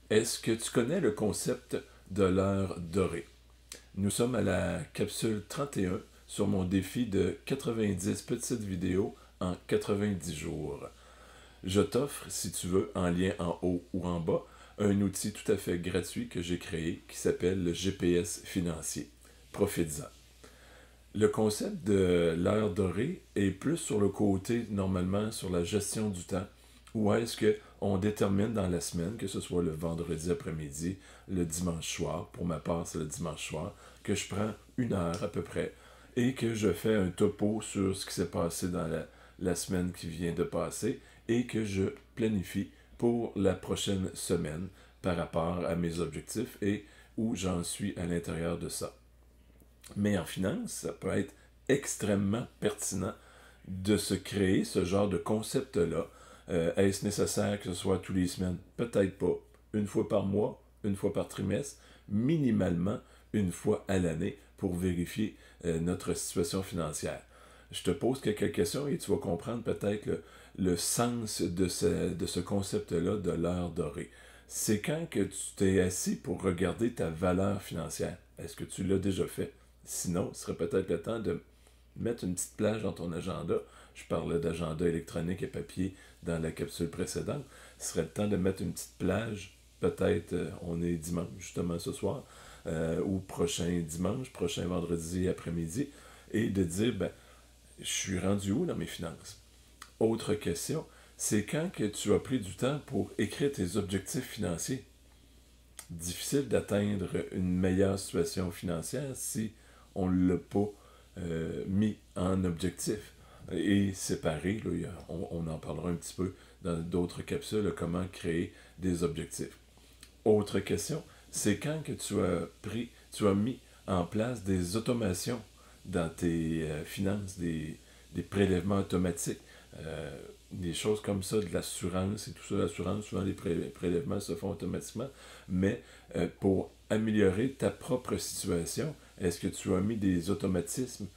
Est-ce que tu connais le concept de l'heure dorée? Nous sommes à la capsule 31 sur mon défi de 90 petites vidéos en 90 jours. Je t'offre, si tu veux, en lien en haut ou en bas, un outil tout à fait gratuit que j'ai créé qui s'appelle le GPS financier. Profites-en. Le concept de l'heure dorée est plus sur le côté, normalement, sur la gestion du temps, où est-ce qu'on détermine dans la semaine, que ce soit le vendredi après-midi, le dimanche soir, pour ma part c'est le dimanche soir, que je prends 1 heure à peu près, et que je fais un topo sur ce qui s'est passé dans la semaine qui vient de passer, et que je planifie pour la prochaine semaine par rapport à mes objectifs et où j'en suis à l'intérieur de ça. Mais en finance, ça peut être extrêmement pertinent de se créer ce genre de concept-là. Est-ce nécessaire que ce soit tous les semaines? Peut-être pas. Une fois par mois, une fois par trimestre, minimalement une fois à l'année pour vérifier notre situation financière. Je te pose quelques questions et tu vas comprendre peut-être le sens de ce concept-là de l'heure dorée. C'est quand que tu t'es assis pour regarder ta valeur financière? Est-ce que tu l'as déjà fait? Sinon, ce serait peut-être le temps de mettre une petite plage dans ton agenda. Je parlais d'agenda électronique et papier dans la capsule précédente. Ce serait le temps de mettre une petite plage. Peut-être, on est dimanche, justement ce soir, ou prochain dimanche, prochain vendredi après-midi, et de dire, ben, je suis rendu où dans mes finances? Autre question, c'est quand que tu as pris du temps pour écrire tes objectifs financiers? Difficile d'atteindre une meilleure situation financière si on ne l'a pas mis en objectif. Et séparé, là, on en parlera un petit peu dans d'autres capsules, là, comment créer des objectifs. Autre question, c'est quand que tu as mis en place des automations dans tes finances, des prélèvements automatiques, des choses comme ça, de l'assurance et tout ça. L'assurance, souvent les prélèvements se font automatiquement, mais pour améliorer ta propre situation, est-ce que tu as mis des automatismes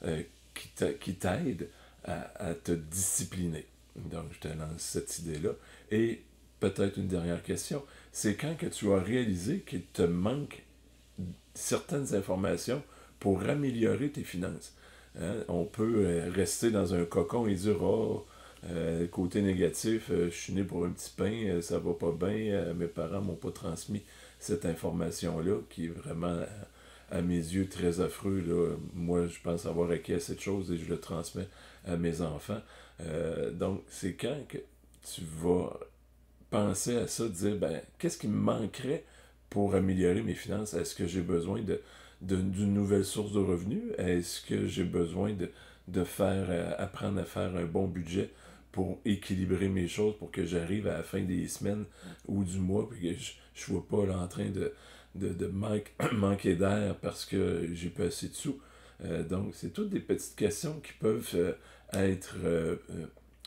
euh, qui t'aident à te discipliner? Donc, je te lance cette idée-là. Et peut-être une dernière question, c'est quand que tu as réalisé qu'il te manque certaines informations pour améliorer tes finances. Hein? On peut rester dans un cocon et dire oh, côté négatif, je suis né pour un petit pain, ça va pas bien, mes parents m'ont pas transmis cette information-là, qui est vraiment, à mes yeux, très affreux. Là. Moi, je pense avoir acquis à cette chose et je le transmets à mes enfants. Donc, c'est quand que tu vas penser à ça, dire, ben, qu'est-ce qui me manquerait pour améliorer mes finances? Est-ce que j'ai besoin d'une nouvelle source de revenus? Est-ce que j'ai besoin de faire, apprendre à faire un bon budget pour équilibrer mes choses, pour que j'arrive à la fin des semaines ou du mois, puis que je ne sois pas là en train de manquer d'air parce que j'ai pas assez de sous. Donc, c'est toutes des petites questions qui peuvent être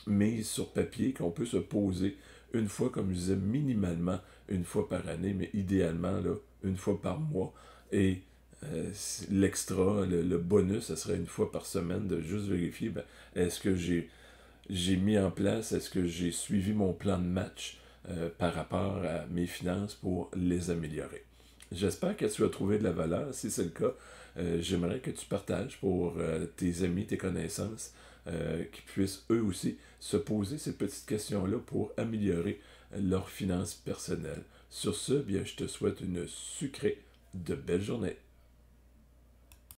mises sur papier, qu'on peut se poser une fois, comme je disais, minimalement une fois par année, mais idéalement, là, une fois par mois. Et l'extra, le bonus, ce serait une fois par semaine de juste vérifier, ben, est-ce que j'ai mis en place, est-ce que j'ai suivi mon plan de match par rapport à mes finances pour les améliorer. J'espère que tu as trouvé de la valeur. Si c'est le cas, j'aimerais que tu partages pour tes amis, tes connaissances, qui puissent eux aussi se poser ces petites questions-là pour améliorer leurs finances personnelles. Sur ce, bien, je te souhaite une sucrée de belle journée.